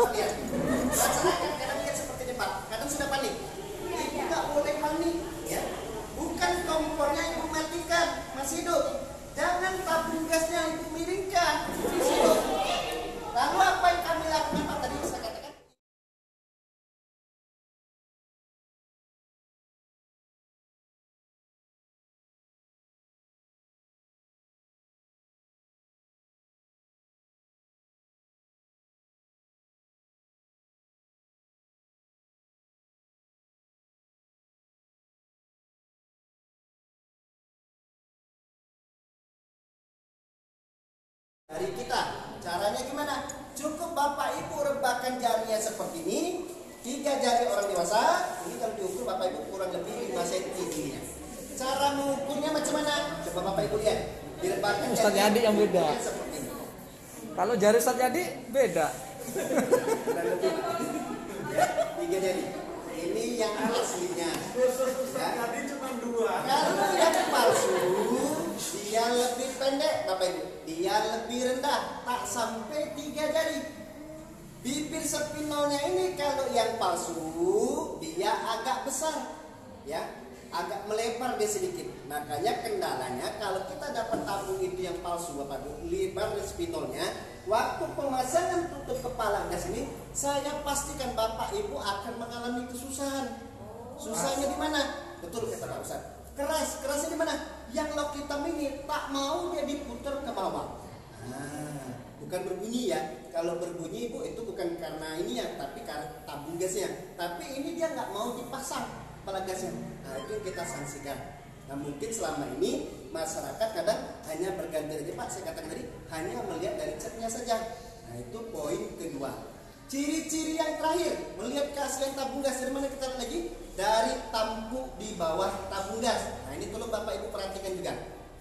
Bapak lihat. Masyarakat kadang lihat seperti ini Pak, kadang sudah panik. Ibu nggak boleh panik, ya. Bukan kompornya ibu matikan, masih hidup. Jangan tabung gasnya ibu miringkan, masih hidup. Lalu apa yang kami lakukan Pak tadi saya katakan? Dari kita, caranya gimana? Cukup Bapak Ibu rebahkan jarinya seperti ini, 3 jari orang dewasa. Ini kalau diukur Bapak Ibu kurang lebih 5 cm tingginya. Cara mengukurnya macam mana? Coba Bapak Ibu lihat. Direbahkan Ustaz Yadi yang beda. Seperti ini. Kalau jari Ustaz Yadi beda. Kurang lebih. Ya, 3 jari. Ini yang aslinya. Ya. Cuma 2. Kalau yang palsu, dia lebih pendek Bapak Ibu. Dia lebih rendah, tak sampai 3 jari. Bibir spinalnya ini kalau yang palsu, dia agak besar. Ya, agak melebar dia sedikit. Makanya kendalanya kalau kita dapat tabung itu yang palsu Bapak Ibu, lebar spinalnya, waktu pemasangan tutup kepala gas ini, saya pastikan Bapak Ibu akan mengalami kesusahan. Susahnya di mana? Betul kata Pak Ustaz. Kerasnya di mana? Yang lock hitam ini tak mau dia diputar ke bawah. Bukan berbunyi ya. Kalau berbunyi Ibu itu bukan karena ini ya, tapi karena tabung gasnya. Tapi ini dia nggak mau dipasang kepala gasnya. Nah itu yang kita sanksikan. Nah mungkin selama ini masyarakat kadang hanya berganti aja Pak. Saya katakan tadi hanya melihat dari catnya saja. Nah itu poin kedua. Ciri-ciri yang terakhir, melihat keaslian tabung gas dari mana kita lihat lagi? Dari tampuk di bawah tabung gas. Nah ini tolong Bapak Ibu perhatikan juga.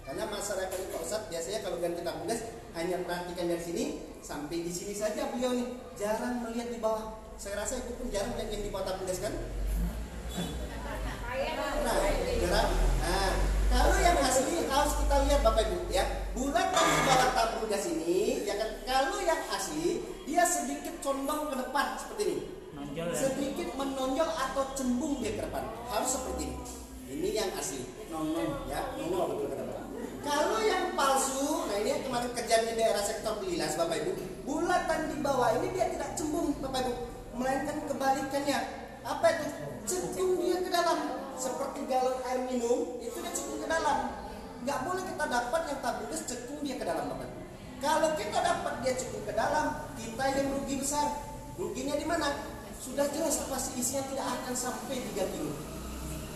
Karena masyarakat ini Pak Ustadz biasanya kalau ganti tabung gas hanya perhatikan dari sini sampai di sini saja beliau nih, jarang melihat di bawah. Saya rasa Ibu pun jarang melihat yang di bawah tabung gas kan? Nah, jarang. Nah, kalau yang asli harus kita lihat Bapak Ibu ya. Bulatan di bawah tabung gas ini, ya kan? Kalau yang asli dia sedikit condong ke depan seperti ini. Menonjol ya. Sedikit menonjol atau cembung dia ke depan. Harus seperti ini. Ini yang asli. Nongol ya, nongol betul kata Bapak. Kalau yang palsu, nah ini yang kemarin kejadian di daerah sektor Belilas Bapak Ibu. Bulatan di bawah ini dia tidak cembung Bapak Ibu, melainkan kebalikannya. Apa itu? Cembung dia ke dalam. Seperti galon air minum, itu dia cembung ke dalam. Nggak boleh kita dapat yang tabung gas cekung dia ke dalam Bapak Ibu. Kalau kita dapat dia cekung ke dalam, kita yang rugi besar. Ruginya di mana? Sudah jelas pasti isinya tidak akan sampai 3 kilo.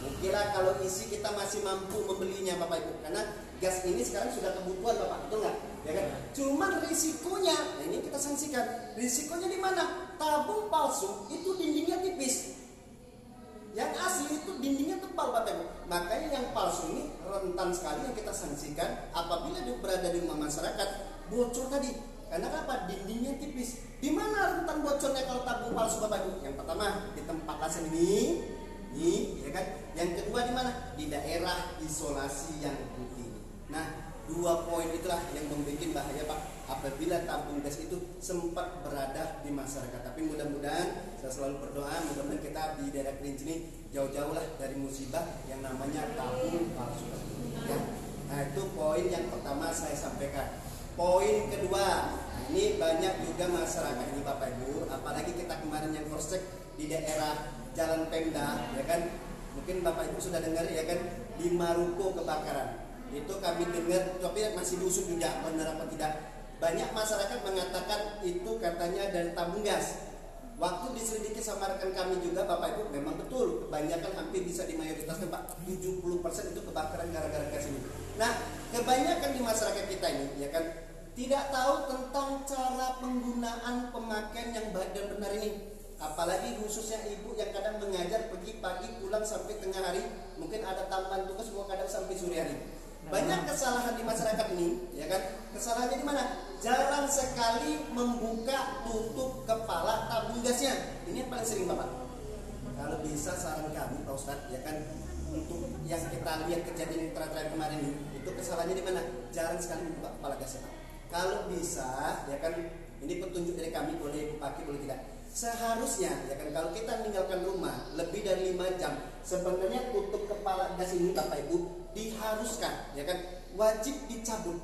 Mungkinlah kalau isi kita masih mampu membelinya Bapak Ibu, karena gas ini sekarang sudah kebutuhan Bapak, betul nggak? Ya kan? Cuman risikonya, nah ini kita sanksikan. Risikonya di mana? Tabung palsu itu dindingnya tipis. Yang asli itu dindingnya tebal Bapak Ibu. Makanya yang palsu ini rentan sekali yang kita sanksikan apabila dia berada di rumah masyarakat bocor tadi. Karena apa? Dindingnya tipis. Di mana rentan bocornya kalau tabung palsu Bapak Ibu? Yang pertama di tempat lasen ini, ya kan? Yang kedua di mana? Di daerah isolasi yang putih. Nah, 2 poin itulah yang membuat bahaya Pak apabila tabung gas itu sempat berada di masyarakat. Tapi mudah-mudahan saya selalu berdoa mudah-mudahan kita di daerah Kerinci ini jauh-jauh lah dari musibah yang namanya tabung palsu. Ya. Nah itu poin yang pertama saya sampaikan. Poin kedua, ini banyak juga masyarakat ini Bapak Ibu, apalagi kita kemarin yang cross check di daerah Jalan Pemda, ya kan? Mungkin Bapak Ibu sudah dengar ya kan di Maruko kebakaran. Itu kami dengar, tapi masih diusut juga benar apa tidak. Banyak masyarakat mengatakan itu katanya dari tabung gas. Waktu diselidiki sama rekan kami juga Bapak Ibu, memang betul kebanyakan hampir bisa di mayoritas Pak 70% itu kebakaran gara-gara gas ini. Nah, kebanyakan di masyarakat kita ini ya kan tidak tahu tentang cara penggunaan pemakaian yang baik dan benar ini. Apalagi khususnya ibu yang kadang mengajar pergi pagi pulang sampai tengah hari, mungkin ada tambahan tugas semua kadang sampai sore hari. Banyak kesalahan di masyarakat ini, ya kan? Kesalahannya di mana? Jarang sekali membuka tutup kepala tabung gasnya. Ini yang paling sering Bapak. Kalau bisa saran kami Pak Ustadz, ya kan, untuk yang kita lihat kejadian yang terakhir kemarin ini, itu kesalahannya di mana? Jarang sekali membuka kepala gasnya Pak. kalau bisa ya kan, ini petunjuk dari kami, boleh Ibu pakai boleh tidak. Seharusnya ya kan kalau kita meninggalkan rumah lebih dari 5 jam, sebenarnya tutup kepala gas ini Bapak Ibu diharuskan ya kan, wajib dicabut.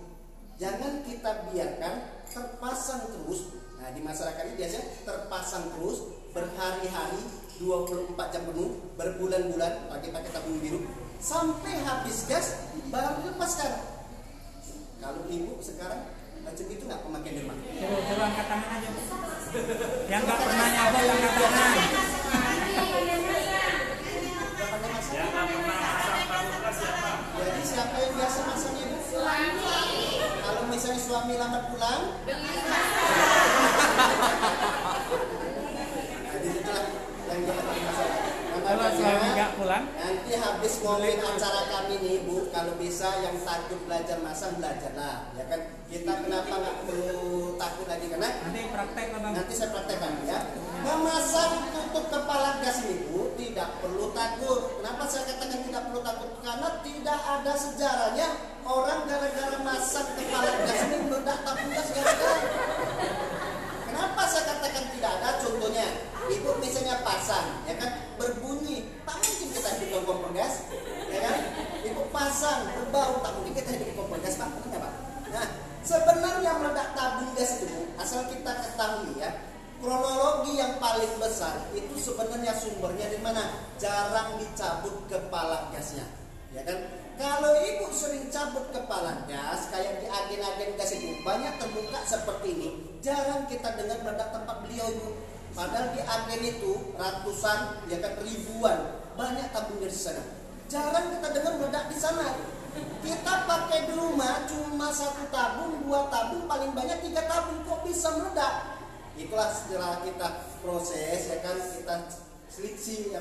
Jangan kita biarkan terpasang terus. Nah, di masyarakat ini biasanya terpasang terus berhari-hari 24 jam penuh, berbulan-bulan pakai tabung biru sampai habis gas baru lepaskan. Kalau Ibu sekarang macam itu nggak pemakaian di rumah? Coba angkat tangan aja. Yang nggak pernah nyapa angkat tangan. Yang nggak pernah pasang tabung gas siapa? Jadi siapa yang biasa masang Ibu? Kalau misalnya suami lambat pulang, nah, itulah yang kita pakai masalah. Kalau suami nggak pulang, Nanti habis ngomongin acara kami nih Bu, kalau bisa yang takut belajar masak belajarlah, ya kan? Kita kenapa nggak perlu takut lagi, karena nanti praktek lah Bang. nanti saya praktekkan ya. Memasang tutup kepala gas ini Bu tidak perlu takut. Kenapa saya katakan tidak perlu takut? Karena tidak ada sejarahnya orang gara-gara masang kepala gas ini meledak tabung gas gara-gara. Kenapa saya katakan tidak ada? Contohnya, Ibu misalnya pasang, ya kan, berbunyi, tak mungkin kita hidup kompor gas, ya kan? Ibu pasang, berbau, tak mungkin kita hidup kompor gas, Pak, benar Pak? Nah, sebenarnya meledak tabung gas itu, Bu, asal kita ketahui ya, kronologi yang paling besar itu sebenarnya sumbernya di mana? Jarang dicabut kepala gasnya, ya kan? Kalau Ibu sering cabut kepala gas, kayak di agen-agen gas itu banyak terbuka seperti ini, jarang kita dengar meledak tempat beliau Ibu. Padahal di agen itu ratusan, ya kan, ribuan, banyak tabung gas di sana. Jarang kita dengar meledak di sana. Kita pakai di rumah cuma 1 tabung, 2 tabung, paling banyak 3 tabung, kok bisa meledak? Itulah setelah kita proses, ya kan, kita selidiki,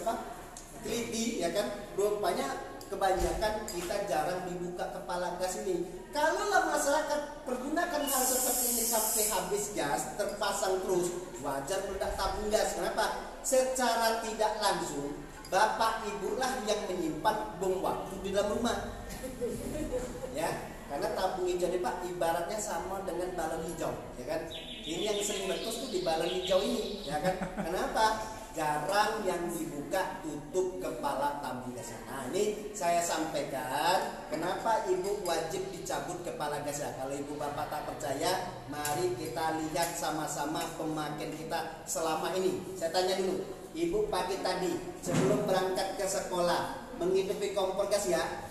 teliti, ya kan, rupanya kebanyakan kita jarang dibuka kepala gas ini. Kalaulah masyarakat pergunakan hal seperti ini sampai habis gas, terpasang terus, wajar meledak tabung gas. Kenapa? Secara tidak langsung Bapak Ibu lah yang menyimpan bom waktu di dalam rumah. Ya, karena tabung hijau ini Pak ibaratnya sama dengan balon hijau, ya kan? Ini yang sering meletus tuh di balon hijau ini, ya kan? Kenapa? Jarang yang dibuka tutup kepala tabung gasnya. Nah, ini saya sampaikan kenapa Ibu wajib dicabut kepala gasnya. Kalau Ibu Bapak tak percaya, mari kita lihat sama-sama pemakaian kita selama ini. Saya tanya dulu, Ibu pagi tadi sebelum berangkat ke sekolah menghidupi kompor gas ya?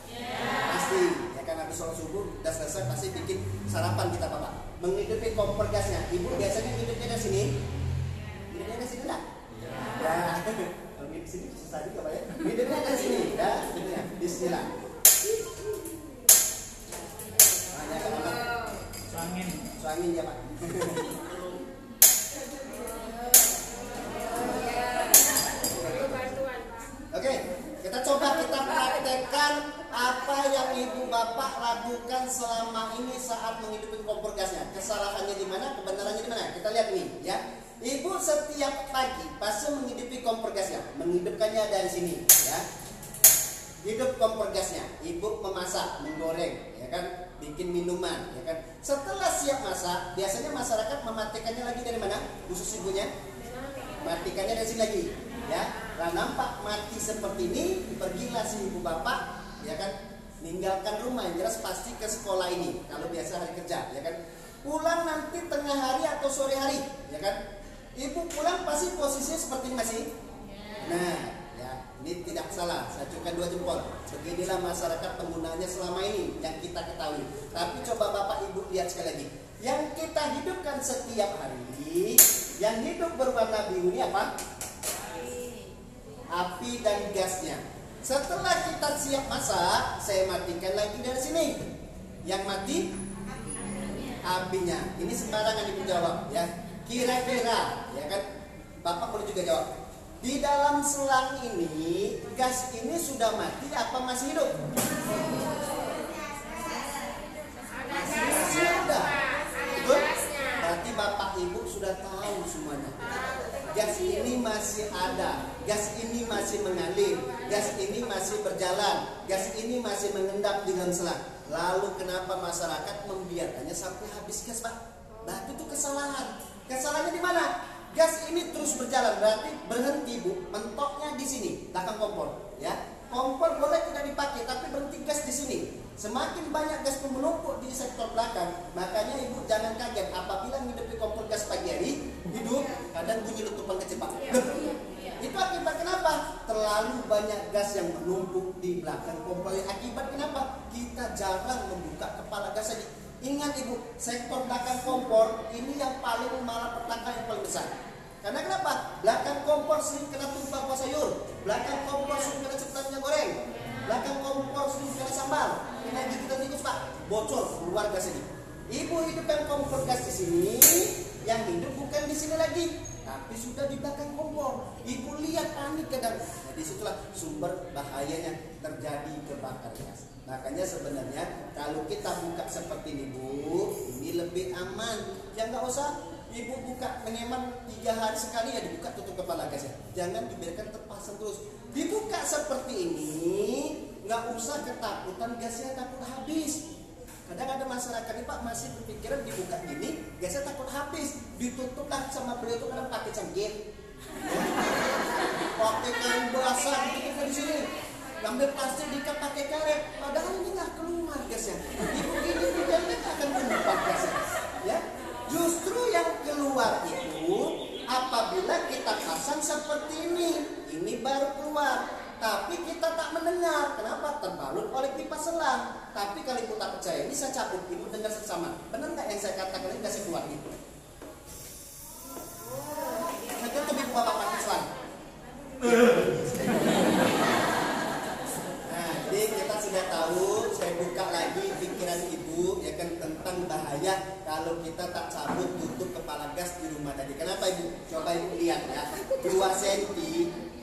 Pasti, ya kan, habis sholat subuh udah selesai pasti bikin sarapan kita Bapak. Menghidupi kompor gasnya, Ibu biasanya hidupnya dari sini? Hidupnya dari sini enggak? Ya, kalau di sini susah juga Pak ya. Hidupnya dari sini, ya, hidupnya. Bismillah. Hanya apa? Suangin ya Pak. Oke, kita coba kita praktekkan apa yang Ibu Bapak lakukan selama ini saat menghidupi kompor gasnya. Kesalahannya di mana, kebenarannya di mana? Kita lihat nih, ya. Ibu setiap pagi pasti menghidupi kompor gasnya, menghidupkannya dari sini, ya. Hidup kompor gasnya, Ibu memasak, menggoreng, ya kan, bikin minuman, ya kan. Setelah siap masak, biasanya masyarakat mematikannya lagi dari mana? Khusus Ibunya, matikannya dari sini lagi, ya. Nah, nampak mati seperti ini, pergilah si Ibu Bapak, ya kan, meninggalkan rumah, yang jelas pasti ke sekolah ini. Kalau biasa hari kerja, ya kan. Pulang nanti tengah hari atau sore hari, ya kan. Ibu pulang pasti posisinya seperti ini masih. Nah, ya, ini tidak salah. Saya ajukan 2 jempol. Beginilah masyarakat penggunanya selama ini yang kita ketahui. Tapi coba Bapak Ibu lihat sekali lagi. Yang kita hidupkan setiap hari, yang hidup berwarna biru ini apa? Api dan gasnya. Setelah kita siap masak, saya matikan lagi dari sini. Yang mati apinya. Ini sembarangan Ibu jawab, ya. Kira-kira, ya kan, Bapak boleh juga jawab. Di dalam selang ini, gas ini sudah mati apa masih hidup? Masih ada. Betul? Berarti Bapak Ibu sudah tahu semuanya. Gas ini masih ada, gas ini masih mengalir, gas ini masih berjalan, gas ini masih mengendap di dalam selang. Lalu kenapa masyarakat membiarkannya sampai habis gas, Pak? Nah, itu kesalahan. Kesalahannya di mana? Gas ini terus berjalan, berarti berhenti, Bu. Mentoknya di sini, belakang kompor, ya. Kompor boleh tidak dipakai, tapi berhenti gas di sini. Semakin banyak gas menumpuk di sektor belakang, makanya Ibu jangan kaget apabila menghidupi kompor gas pagi hari, hidup, kadang bunyi letupan kecil, Pak. Itu akibat kenapa? Terlalu banyak gas yang menumpuk di belakang kompor. Akibat kenapa? Kita jarang membuka kepala gas saja. Ingat Ibu, sektor belakang kompor ini yang paling malapetaka yang paling besar. Karena kenapa? Belakang kompor sering kena tumpah kuah sayur, belakang kompor sering kena cepat minyak goreng, belakang kompor sering kena sambal, kena gigitan tikus, Pak, bocor keluar gas ini. Ibu hidupkan kompor gas di sini, yang hidup bukan di sini lagi, tapi sudah di belakang kompor. Ibu lihat panik kadang. Nah, disitulah sumber bahayanya terjadi kebakaran gas. Makanya sebenarnya kalau kita buka seperti ini, Bu, ini lebih aman. Ya nggak usah Ibu buka mengeman 3 hari sekali ya dibuka tutup kepala gasnya. Jangan dibiarkan terpasang terus. Dibuka seperti ini, nggak usah ketakutan gasnya takut habis. Kadang ada masyarakat ini, Pak, masih berpikiran dibuka gini, gasnya takut habis. Ditutuplah sama beliau itu kadang pakai cangkir, pakai kain basah gitu di sini. Ambil plastik diikat pakai karet, padahal ini nggak keluar gasnya. Ibu ini tidak akan menyimpan gasnya, ya. Justru yang keluar itu apabila kita pasang seperti ini baru keluar. Tapi kita tak mendengar. Kenapa? Terbalut oleh pipa selang. Tapi kalau ibu tak percaya, ini saya cabut, ibu dengar seksama. Benar nggak yang saya katakan ini kasih keluar gitu? Saya tutup ibu bapak pakai selang. Jadi kita sudah tahu, saya buka lagi pikiran ibu ya kan tentang bahaya kalau kita tak cabut tutup kepala gas di rumah tadi. Kenapa ibu? Coba ibu lihat ya, 2 cm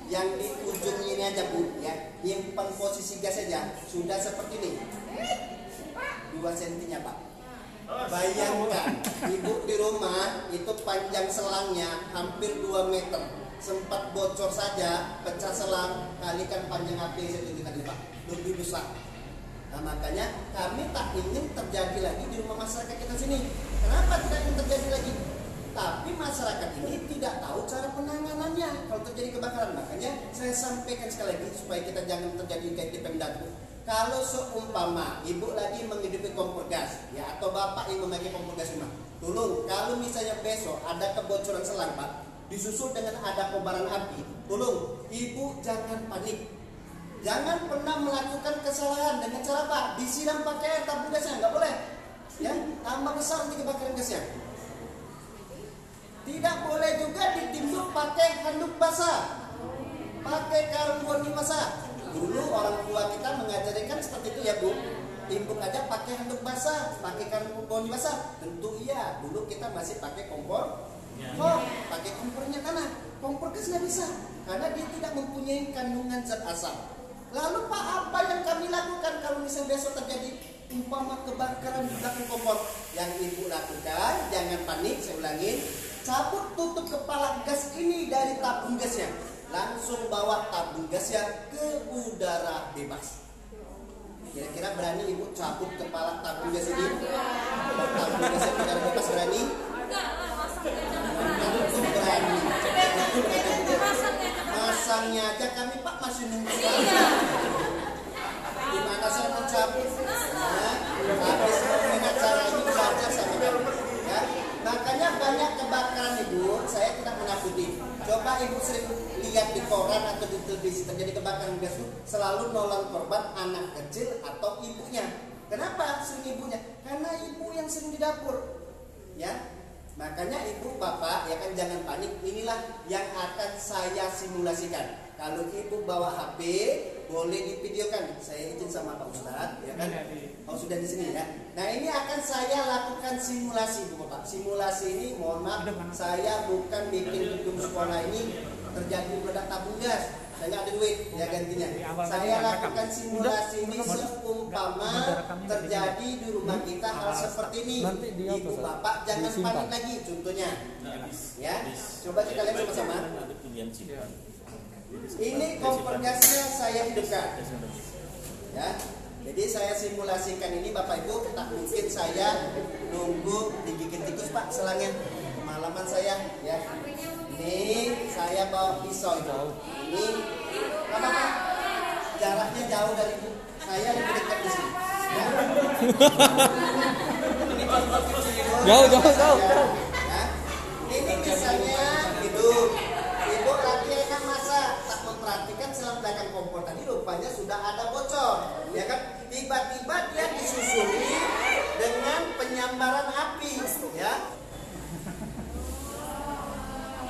yang di ujung ini aja Bu ya, nyimpan posisi gas aja sudah seperti ini, 2 cm-nya Pak. Bayangkan ibu di rumah itu panjang selangnya hampir 2 meter, sempat bocor saja pecah selang, kalikan panjang api saya tunjukkan ini Pak, lebih besar. Nah makanya kami tak ingin terjadi lagi di rumah masyarakat kita sini. Kenapa tidak ingin terjadi lagi? Tapi masyarakat ini tidak tahu cara penanganannya kalau terjadi kebakaran. Makanya saya sampaikan sekali lagi supaya kita jangan terjadi kayak di Pemda. Kalau seumpama ibu lagi menghidupi kompor gas ya, atau bapak yang memakai kompor gas rumah, tolong kalau misalnya besok ada kebocoran selang Pak, disusul dengan ada kobaran api, tolong ibu jangan panik. Jangan pernah melakukan kesalahan dengan cara Pak disiram pakai air tabung gasnya, nggak boleh. Ya, tambah besar nanti kebakaran gasnya. Tidak boleh juga ditimbuk pakai handuk basah, pakai karung goni basah. Dulu orang tua kita mengajarkan seperti itu ya Bu. Timbuk aja pakai handuk basah, pakai karung goni basah. Tentu iya. Dulu kita masih pakai kompor. Oh, pakai kompornya tanah. Kompor gas nggak bisa karena dia tidak mempunyai kandungan zat asam. Lalu Pak, apa yang kami lakukan kalau misalnya besok terjadi umpama kebakaran di belakang kompor? Yang ibu lakukan, jangan panik, saya ulangin. Cabut tutup kepala gas ini dari tabung gasnya. Langsung bawa tabung gasnya ke udara bebas. Kira-kira berani ibu cabut kepala tabung gas ini? Tabung gasnya ke udara bebas berani? Tentu berani. Masangnya aja kami Pak masih nunggu. Gimana saya mau cabut? Habis mengingat cara ini belajar sama kamu. Ya. Makanya banyak kebakaran ibu, saya tidak menakuti. Coba ibu sering lihat di koran atau di televisi terjadi kebakaran gas itu selalu nolong korban anak kecil atau ibunya. Kenapa sering ibunya? Karena ibu yang sering di dapur. Ya. Makanya ibu bapak ya kan jangan panik. Inilah yang akan saya simulasikan. Kalau ibu bawa HP boleh divideokan. Saya izin sama Pak Ustadz ya kan. Oh sudah di sini ya. Nah ini akan saya lakukan simulasi Bu Bapak. Simulasi ini mohon maaf saya bukan bikin gedung sekolah ini terjadi meledak tabung gas. Saya nggak ada duit ya gantinya. Saya lakukan simulasi ini seumpama terjadi di rumah kita hal seperti ini. Ibu bapak jangan panik lagi. Contohnya, ya, coba kita lihat sama-sama. Ini kompor gasnya saya hidupkan. Ya, Jadi saya simulasikan ini Bapak Ibu, tak mungkin saya nunggu digigit tikus Pak selangnya. Pengalaman saya ya. Ini saya bawa pisau itu. Ini apa Pak? Jaraknya jauh dari Ibu. Saya lebih dekat di sini. Ya. Jauh. Ya. Ini misalnya hidup. Ibu lagi enak masak, tak memperhatikan selang belakang kompor tadi rupanya sudah ada bocor. Ya kan? Tiba-tiba dia disusuli dengan penyambaran api, ya.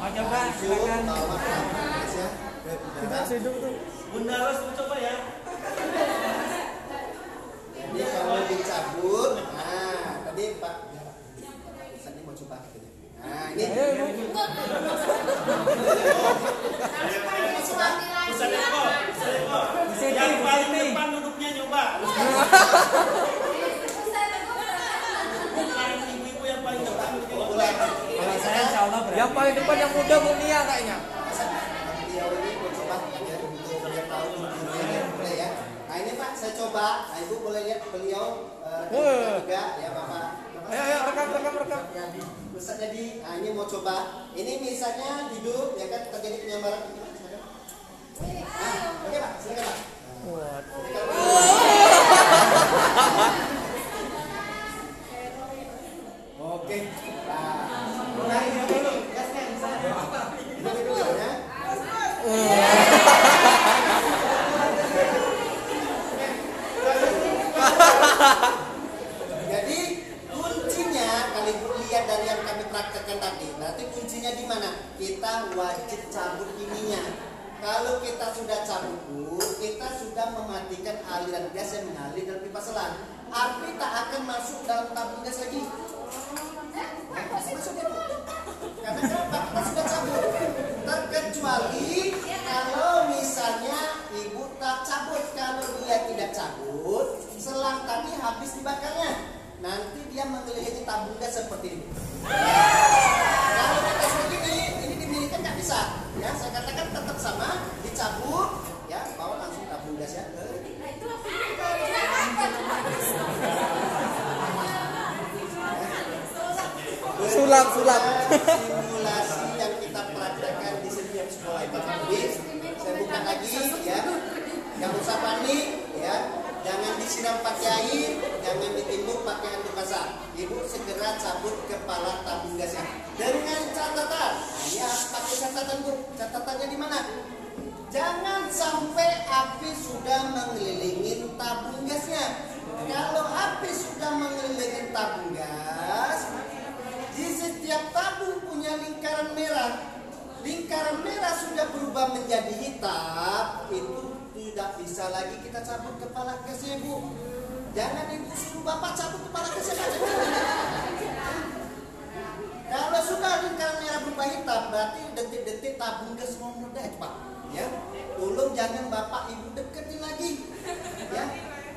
Mau coba silakan. Bawa ke atas, ya. Ke udara. Bunda Ros mau coba ya. Jadi kalau dicabut, nah tadi Pak, tadi mau coba gitu. Nah ini. Pusat Eko. Yang paling depan duduknya nyoba. Bukan ibu-ibu yang paling depan duduknya nyoba. Kalau saya insya Allah berani. Yang paling depan yang muda Bu Nia kayaknya. Beliau ini mau coba ya untuk biar tahu boleh ya. Nah ini Pak saya coba. Nah Ibu boleh lihat beliau juga ya Bapak. Ayo rekam. Bisa jadi. Nah ini mau coba. Ini misalnya hidup ya kan terjadi penyambaran. Nah, oke Pak, silakan Pak. Oke. Nah, mulai dulu. Gaskan misalnya. Dulu ya. Jadi kuncinya kalau Ibu lihat dari yang kami praktekkan tadi, berarti kuncinya di mana? Kita wajib cabut ininya. Kalau kita sudah cabut, kita sudah mematikan aliran gas yang mengalir dari pipa selang. Api tak akan masuk dalam tabung gas lagi. Masuk ya, Bu. Karena kenapa? Kita sudah cabut. Terkecuali kalau misalnya Ibu tak cabut. Kalau dia tidak cabut, selang tadi habis dibakarnya. Nanti dia mengelilingi tabung gas seperti ini. Kalau kita begini, ini dimiliki nggak bisa. Ya, saya katakan tetap sama, dicabut, ya, bawa langsung tabung gas ya. Sulap. Simulasi yang kita praktekkan di setiap sekolah itu. Jadi, saya buka lagi ya. Yang usah panik ya. Jangan disiram pakai air, jangan ditimbuk pakai handuk basah. Ibu segera cabut kepala tabung gasnya dengan catatan. Nah, ini harus pakai catatan Bu. Catatannya di mana? Jangan sampai api sudah mengelilingi tabung gasnya. Kalau api sudah mengelilingi tabung gas, di setiap tabung punya lingkaran merah. Lingkaran merah sudah berubah menjadi hitam, itu tidak bisa lagi kita cabut kepala gasnya Bu. Jangan Ibu suruh Bapak cabut kepala gasnya saja. Kalau sudah lingkaran merah berubah hitam, berarti detik-detik tabung gas mau meledak Pak. Ya, tolong jangan Bapak Ibu deketin lagi. Ya,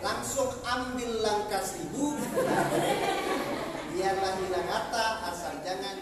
langsung ambil langkah 1000. Biarlah hilang harta, asal jangan